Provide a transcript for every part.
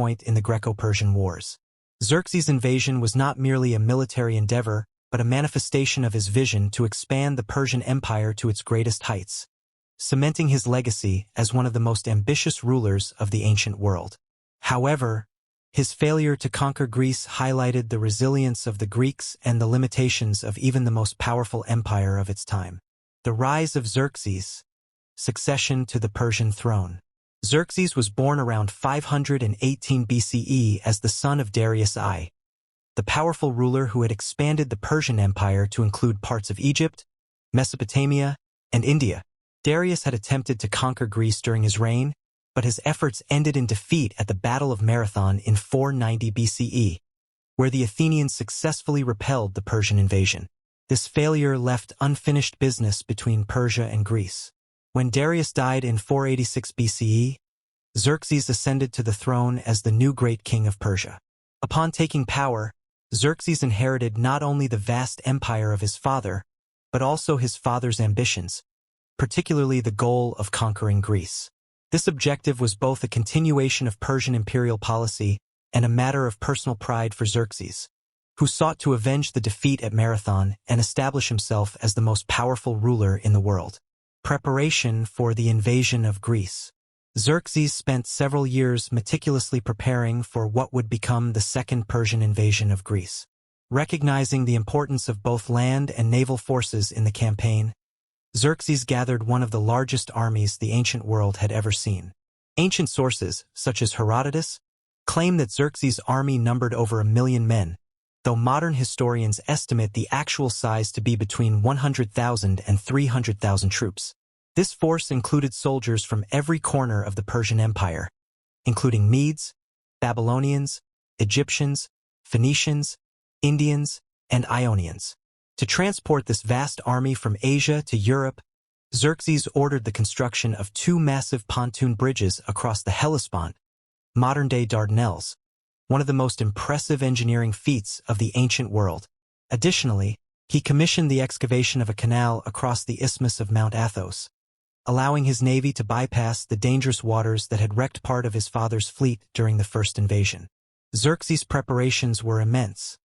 point in the Greco-Persian Wars. Xerxes' invasion was not merely a military endeavor, but a manifestation of his vision to expand the Persian Empire to its greatest heights, cementing his legacy as one of the most ambitious rulers of the ancient world. However, his failure to conquer Greece highlighted the resilience of the Greeks and the limitations of even the most powerful empire of its time. The rise of Xerxes, succession to the Persian throne. Xerxes was born around 518 BCE as the son of Darius I, the powerful ruler who had expanded the Persian Empire to include parts of Egypt, Mesopotamia, and India. Darius had attempted to conquer Greece during his reign, but his efforts ended in defeat at the Battle of Marathon in 490 BCE, where the Athenians successfully repelled the Persian invasion. This failure left unfinished business between Persia and Greece. When Darius died in 486 BCE, Xerxes ascended to the throne as the new great king of Persia. Upon taking power, Xerxes inherited not only the vast empire of his father, but also his father's ambitions, particularly the goal of conquering Greece. This objective was both a continuation of Persian imperial policy and a matter of personal pride for Xerxes, who sought to avenge the defeat at Marathon and establish himself as the most powerful ruler in the world. Preparation for the invasion of Greece. Xerxes spent several years meticulously preparing for what would become the Second Persian invasion of Greece. Recognizing the importance of both land and naval forces in the campaign, Xerxes gathered one of the largest armies the ancient world had ever seen. Ancient sources, such as Herodotus, claim that Xerxes' army numbered over 1 million men, though modern historians estimate the actual size to be between 100,000 and 300,000 troops. This force included soldiers from every corner of the Persian Empire, including Medes, Babylonians, Egyptians, Phoenicians, Indians, and Ionians. To transport this vast army from Asia to Europe, Xerxes ordered the construction of 2 massive pontoon bridges across the Hellespont, modern-day Dardanelles, one of the most impressive engineering feats of the ancient world. Additionally, he commissioned the excavation of a canal across the Isthmus of Mount Athos, allowing his navy to bypass the dangerous waters that had wrecked part of his father's fleet during the first invasion. Xerxes' preparations were immense,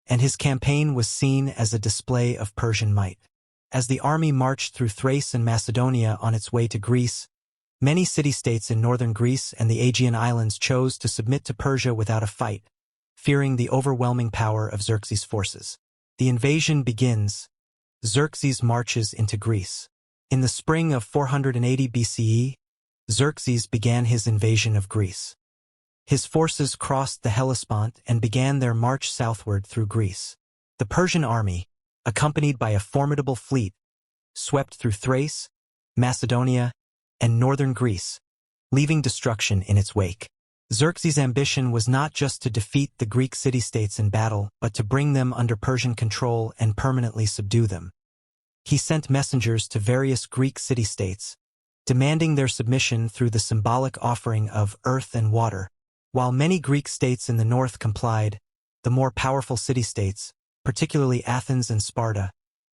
and his campaign was seen as a display of Persian might. As the army marched through Thrace and Macedonia on its way to Greece, many city-states in northern Greece and the Aegean Islands chose to submit to Persia without a fight, fearing the overwhelming power of Xerxes' forces. The invasion begins. Xerxes marches into Greece. In the spring of 480 BCE, Xerxes began his invasion of Greece. His forces crossed the Hellespont and began their march southward through Greece. The Persian army, accompanied by a formidable fleet, swept through Thrace, Macedonia, and northern Greece, leaving destruction in its wake. Xerxes' ambition was not just to defeat the Greek city-states in battle, but to bring them under Persian control and permanently subdue them. He sent messengers to various Greek city-states, demanding their submission through the symbolic offering of earth and water. While many Greek states in the north complied, the more powerful city-states, particularly Athens and Sparta,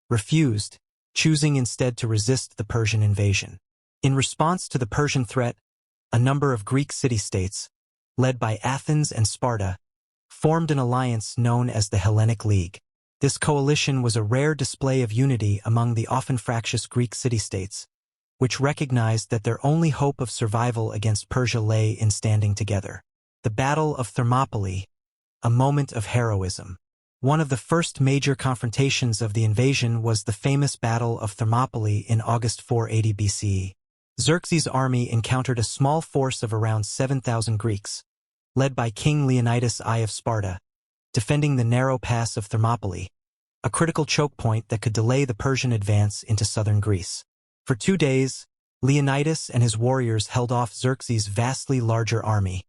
refused, choosing instead to resist the Persian invasion. In response to the Persian threat, a number of Greek city-states, led by Athens and Sparta, formed an alliance known as the Hellenic League. This coalition was a rare display of unity among the often fractious Greek city-states, which recognized that their only hope of survival against Persia lay in standing together. The Battle of Thermopylae, a moment of heroism. One of the first major confrontations of the invasion was the famous Battle of Thermopylae in August 480 BCE. Xerxes' army encountered a small force of around 7,000 Greeks, led by King Leonidas I of Sparta, defending the narrow pass of Thermopylae, a critical choke point that could delay the Persian advance into southern Greece. For 2 days, Leonidas and his warriors held off Xerxes' vastly larger army,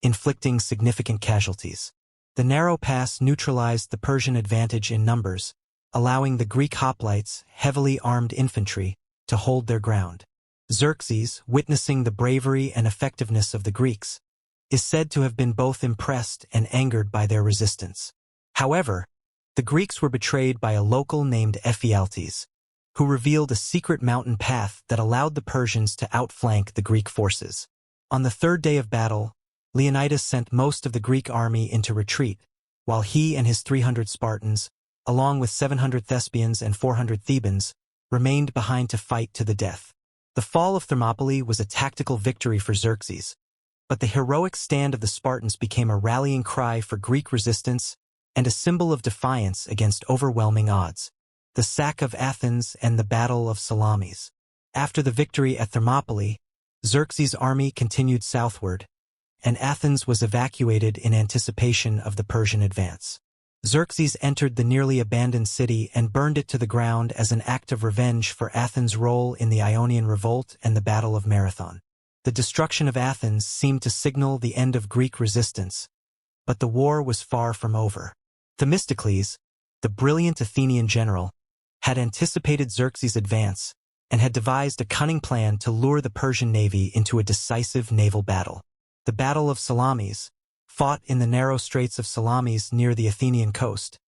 inflicting significant casualties. The narrow pass neutralized the Persian advantage in numbers, allowing the Greek hoplites, heavily armed infantry, to hold their ground. Xerxes, witnessing the bravery and effectiveness of the Greeks, is said to have been both impressed and angered by their resistance. However, the Greeks were betrayed by a local named Ephialtes, who revealed a secret mountain path that allowed the Persians to outflank the Greek forces. On the 3rd day of battle, Leonidas sent most of the Greek army into retreat, while he and his 300 Spartans, along with 700 Thespians and 400 Thebans, remained behind to fight to the death. The fall of Thermopylae was a tactical victory for Xerxes, but the heroic stand of the Spartans became a rallying cry for Greek resistance and a symbol of defiance against overwhelming odds. The sack of Athens and the Battle of Salamis. After the victory at Thermopylae, Xerxes' army continued southward, and Athens was evacuated in anticipation of the Persian advance. Xerxes entered the nearly abandoned city and burned it to the ground as an act of revenge for Athens' role in the Ionian Revolt and the Battle of Marathon. The destruction of Athens seemed to signal the end of Greek resistance, but the war was far from over. Themistocles, the brilliant Athenian general, had anticipated Xerxes' advance and had devised a cunning plan to lure the Persian navy into a decisive naval battle. The Battle of Salamis, fought in the narrow straits of Salamis near the Athenian coast,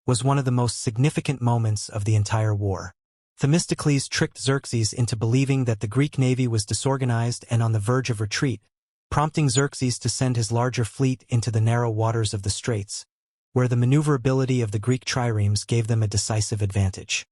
was one of the most significant moments of the entire war. Themistocles tricked Xerxes into believing that the Greek navy was disorganized and on the verge of retreat, prompting Xerxes to send his larger fleet into the narrow waters of the straits, where the maneuverability of the Greek triremes gave them a decisive advantage.